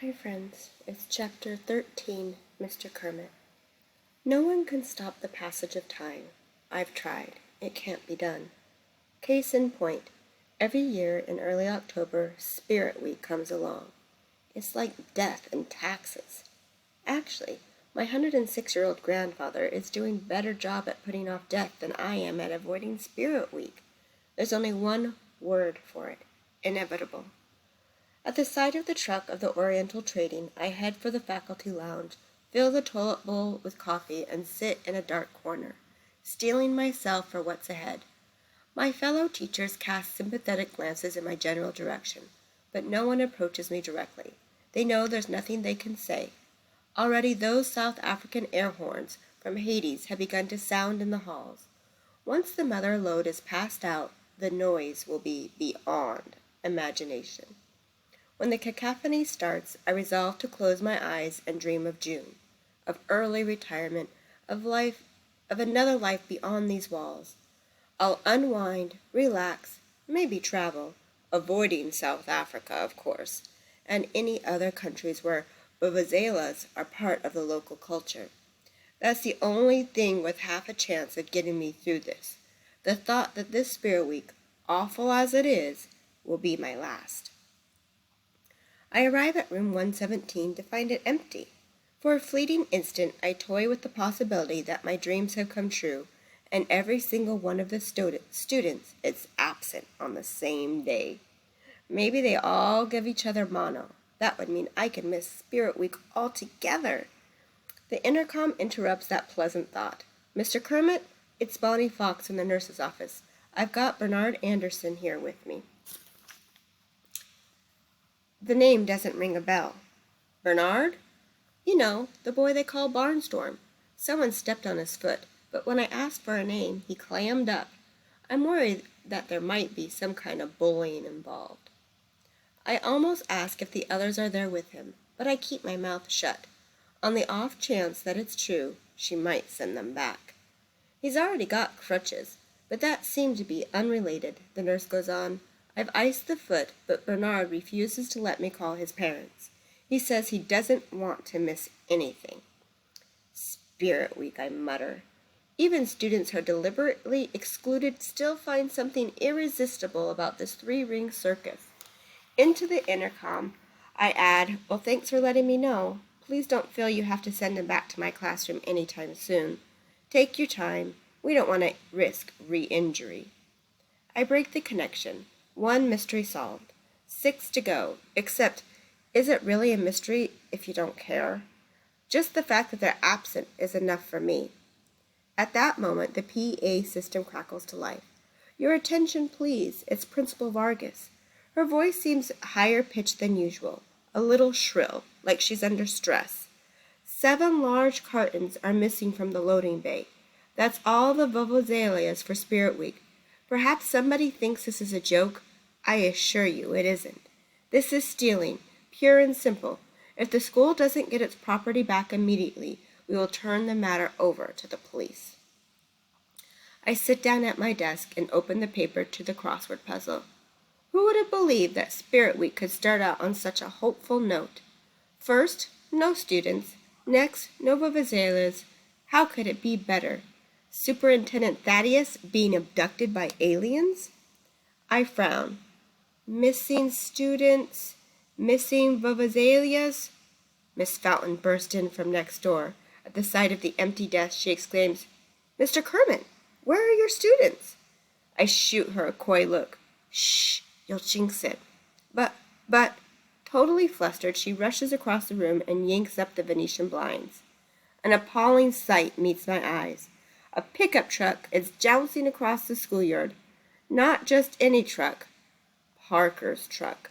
Hi friends, it's chapter 13, Mr. Kermit. No one can stop the passage of time. I've tried. It can't be done. Case in point, every year in early October, Spirit Week comes along. It's like death and taxes. Actually, my 106-year-old grandfather is doing a better job at putting off death than I am at avoiding Spirit Week. There's only one word for it: inevitable. At the sight of the truck of the Oriental Trading, I head for the faculty lounge, fill the toilet bowl with coffee, and sit in a dark corner, steeling myself for what's ahead. My fellow teachers cast sympathetic glances in my general direction, but no one approaches me directly. They know there's nothing they can say. Already those South African air horns from Hades have begun to sound in the halls. Once the mother lode is passed out, the noise will be beyond imagination. When the cacophony starts, I resolve to close my eyes and dream of June, of early retirement, of life, of another life beyond these walls. I'll unwind, relax, maybe travel, avoiding South Africa, of course, and any other countries where vuvuzelas are part of the local culture. That's the only thing with half a chance of getting me through this. The thought that this Spirit Week, awful as it is, will be my last. I arrive at room 117 to find it empty. For a fleeting instant, I toy with the possibility that my dreams have come true, and every single one of the students is absent on the same day. Maybe they all give each other mono. That would mean I could miss Spirit Week altogether. The intercom interrupts that pleasant thought. Mr. Kermit, it's Bonnie Fox in the nurse's office. I've got Bernard Anderson here with me. The name doesn't ring a bell. Bernard? You know, the boy they call Barnstorm. Someone stepped on his foot, but when I asked for a name, he clammed up. I'm worried that there might be some kind of bullying involved. I almost ask if the others are there with him, but I keep my mouth shut. On the off chance that it's true, she might send them back. He's already got crutches, but that seemed to be unrelated, the nurse goes on. I've iced the foot, but Bernard refuses to let me call his parents. He says he doesn't want to miss anything. Spirit Week, I mutter. Even students who are deliberately excluded still find something irresistible about this three-ring circus. Into the intercom, I add, well, thanks for letting me know. Please don't feel you have to send him back to my classroom anytime soon. Take your time. We don't want to risk re-injury. I break the connection. 1 mystery solved. 6 to go, except, is it really a mystery if you don't care? Just the fact that they're absent is enough for me. At that moment, the PA system crackles to life. Your attention, please. It's Principal Vargas. Her voice seems higher pitched than usual, a little shrill, like she's under stress. 7 large cartons are missing from the loading bay. That's all the vuvuzelas for Spirit Week. Perhaps somebody thinks this is a joke. I assure you it isn't. This is stealing, pure and simple. If the school doesn't get its property back immediately, we will turn the matter over to the police. I sit down at my desk and open the paper to the crossword puzzle. Who would have believed that Spirit Week could start out on such a hopeful note? First, no students. Next, no vuvuzelas. How could it be better? Superintendent Thaddeus being abducted by aliens? I frown. Missing students, missing vuvuzelas. Miss Fountain burst in from next door. At the sight of the empty desk, she exclaims, Mr. Kermit, where are your students? I shoot her a coy look. Shh, you'll jinx it. But, totally flustered, she rushes across the room and yanks up the Venetian blinds. An appalling sight meets my eyes. A pickup truck is jouncing across the schoolyard. Not just any truck, Parker's truck.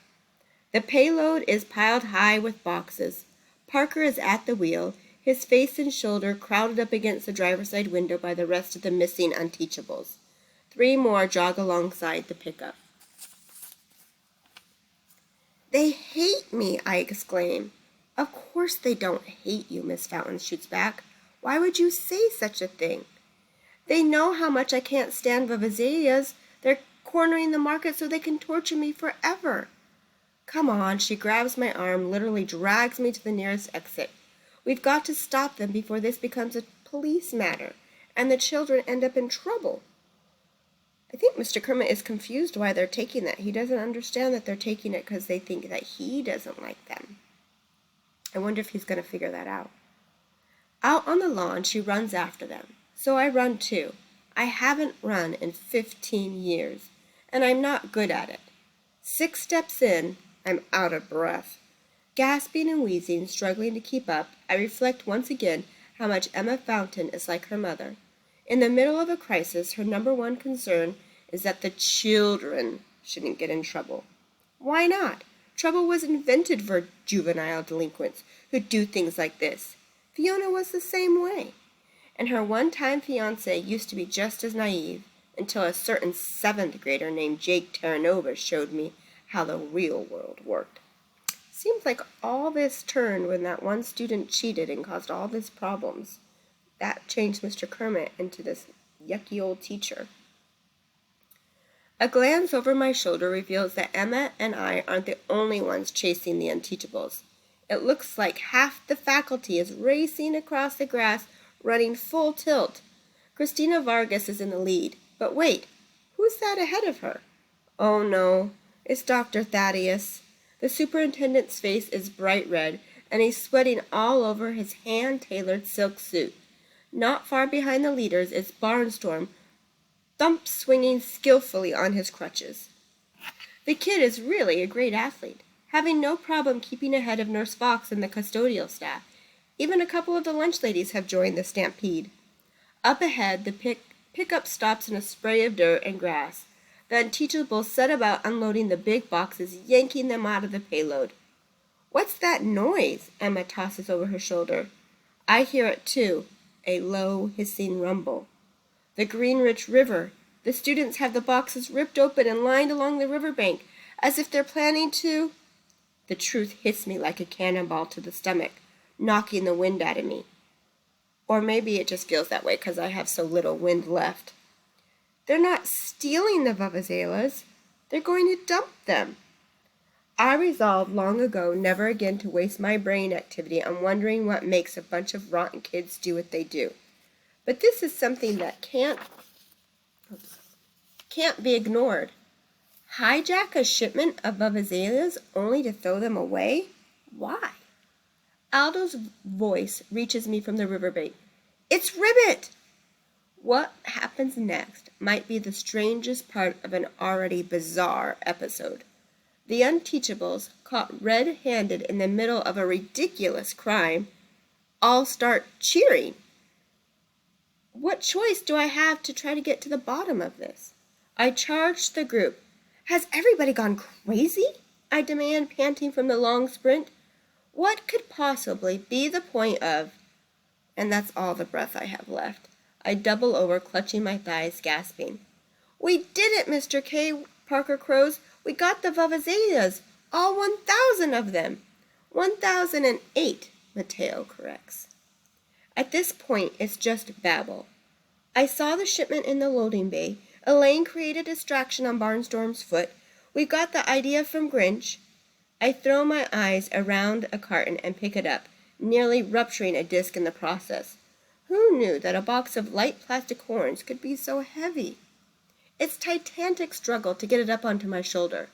The payload is piled high with boxes. Parker is at the wheel, his face and shoulder crowded up against the driver's side window by the rest of the missing Unteachables. 3 more jog alongside the pickup. They hate me, I exclaim. Of course they don't hate you, Miss Fountain shoots back. Why would you say such a thing? They know how much I can't stand vuvuzelas. They're cornering the market so they can torture me forever. Come on, she grabs my arm, literally drags me to the nearest exit. We've got to stop them before this becomes a police matter, and the children end up in trouble. I think Mr. Kermit is confused why they're taking that. He doesn't understand that they're taking it because they think that he doesn't like them. I wonder if he's going to figure that out. Out on the lawn, she runs after them. So I run too. I haven't run in 15 years, and I'm not good at it. 6 steps in, I'm out of breath. Gasping and wheezing, struggling to keep up, I reflect once again how much Emma Fountain is like her mother. In the middle of a crisis, her number one concern is that the children shouldn't get in trouble. Why not? Trouble was invented for juvenile delinquents who do things like this. Fiona was the same way. And her one-time fiancé used to be just as naive until a certain 7th grader named Jake Terranova showed me how the real world worked. Seems like all this turned when that one student cheated and caused all these problems. That changed Mr. Kermit into this yucky old teacher. A glance over my shoulder reveals that Emma and I aren't the only ones chasing the Unteachables. It looks like half the faculty is racing across the grass, running full tilt. Christina Vargas is in the lead. But wait, who's that ahead of her? Oh no, it's Dr. Thaddeus. The superintendent's face is bright red, and he's sweating all over his hand-tailored silk suit. Not far behind the leaders is Barnstorm, thump swinging skillfully on his crutches. The kid is really a great athlete, having no problem keeping ahead of Nurse Fox and the custodial staff. Even a couple of the lunch ladies have joined the stampede. Up ahead, the pickup stops in a spray of dirt and grass. The Unteachables set about unloading the big boxes, yanking them out of the payload. What's that noise? Emma tosses over her shoulder. I hear it too, a low, hissing rumble. The Greenrich River. The students have the boxes ripped open and lined along the riverbank, as if they're planning to... The truth hits me like a cannonball to the stomach, knocking the wind out of me. Or maybe it just feels that way because I have so little wind left. They're not stealing the vuvuzelas. They're going to dump them. I resolved long ago never again to waste my brain activity on wondering what makes a bunch of rotten kids do what they do. But this is something that can't be ignored. Hijack a shipment of vuvuzelas only to throw them away? Why? Aldo's voice reaches me from the riverbank. It's Ribbit! What happens next might be the strangest part of an already bizarre episode. The Unteachables, caught red-handed in the middle of a ridiculous crime, all start cheering. What choice do I have to try to get to the bottom of this? I charge the group. Has everybody gone crazy? I demand, panting from the long sprint. What could possibly be the point of... And that's all the breath I have left. I double over, clutching my thighs, gasping. We did it, Mr. K, Parker crows. We got the vuvuzelas, all 1,000 of them. 1,008, Mateo corrects. At this point, it's just babble. I saw the shipment in the loading bay. Elaine created a distraction on Barnstorm's foot. We got the idea from Grinch. I throw my eyes around a carton and pick it up, nearly rupturing a disc in the process. Who knew that a box of light plastic horns could be so heavy? It's a titanic struggle to get it up onto my shoulder.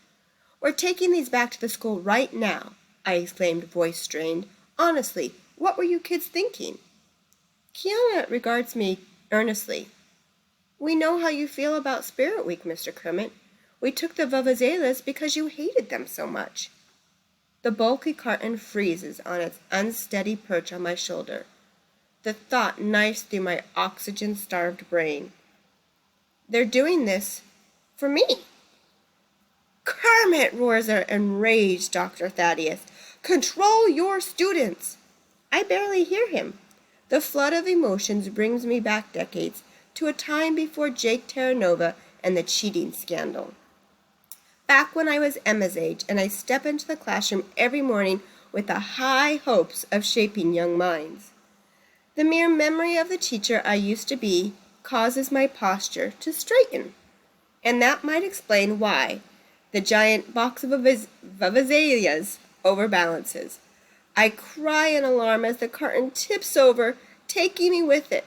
We're taking these back to the school right now, I exclaimed, voice strained. Honestly, what were you kids thinking? Kiana regards me earnestly. We know how you feel about Spirit Week, Mr. Kermit. We took the vuvuzelas because you hated them so much. The bulky carton freezes on its unsteady perch on my shoulder. The thought knifes through my oxygen-starved brain. They're doing this for me. Kermit, roars our enraged Dr. Thaddeus. Control your students. I barely hear him. The flood of emotions brings me back decades to a time before Jake Terranova and the cheating scandal. Back when I was Emma's age and I step into the classroom every morning with the high hopes of shaping young minds. The mere memory of the teacher I used to be causes my posture to straighten, and that might explain why The giant box of azaleas overbalances. I cry in alarm as the carton tips over, taking me with it.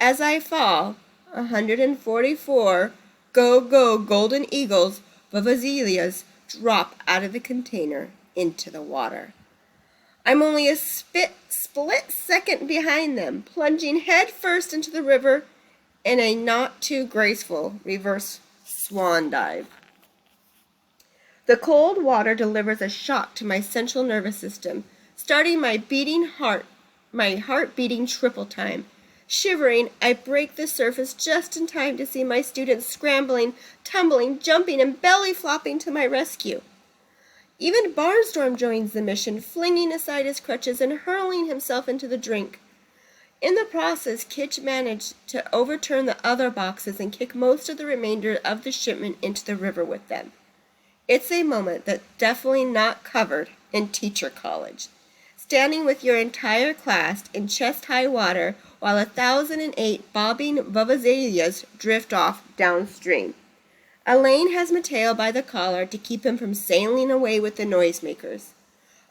As I fall, 144 go golden eagles of azaleas drop out of the container into the water. I'm only a split second behind them, plunging head first into the river in a not too graceful reverse swan dive. The cold water delivers a shock to my central nervous system, starting my heart beating triple time. Shivering, I break the surface just in time to see my students scrambling, tumbling, jumping, and belly flopping to my rescue. Even Barnstorm joins the mission, flinging aside his crutches and hurling himself into the drink. In the process, Kitch managed to overturn the other boxes and kick most of the remainder of the shipment into the river with them. It's a moment that's definitely not covered in teacher college. Standing with your entire class in chest-high water while 1,008 bobbing vuvuzelias drift off downstream. Elaine has Mateo by the collar to keep him from sailing away with the noisemakers.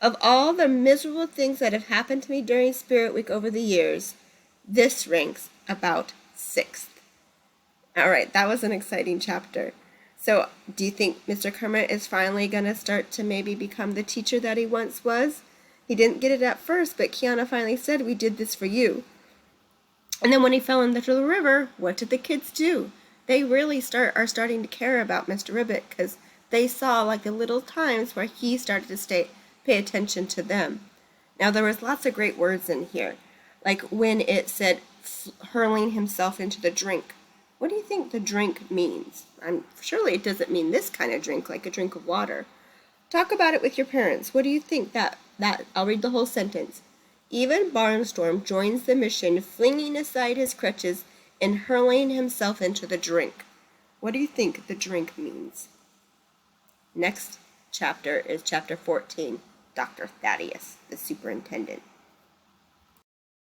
Of all the miserable things that have happened to me during Spirit Week over the years, this ranks about 6th. All right, that was an exciting chapter. So, do you think Mr. Kermit is finally going to start to maybe become the teacher that he once was? He didn't get it at first, but Kiana finally said, "We did this for you." And then when he fell into the river, what did the kids do? They really are starting to care about Mr. Ribbit because they saw like the little times where he started to pay attention to them. Now there was lots of great words in here, like when it said hurling himself into the drink. What do you think the drink means? Surely it doesn't mean this kind of drink, like a drink of water. Talk about it with your parents. What do you think that I'll read the whole sentence. Even Barnstorm joins the mission, flinging aside his crutches and hurling himself into the drink. What do you think the drink means? Next chapter is chapter 14, Dr. Thaddeus, the superintendent.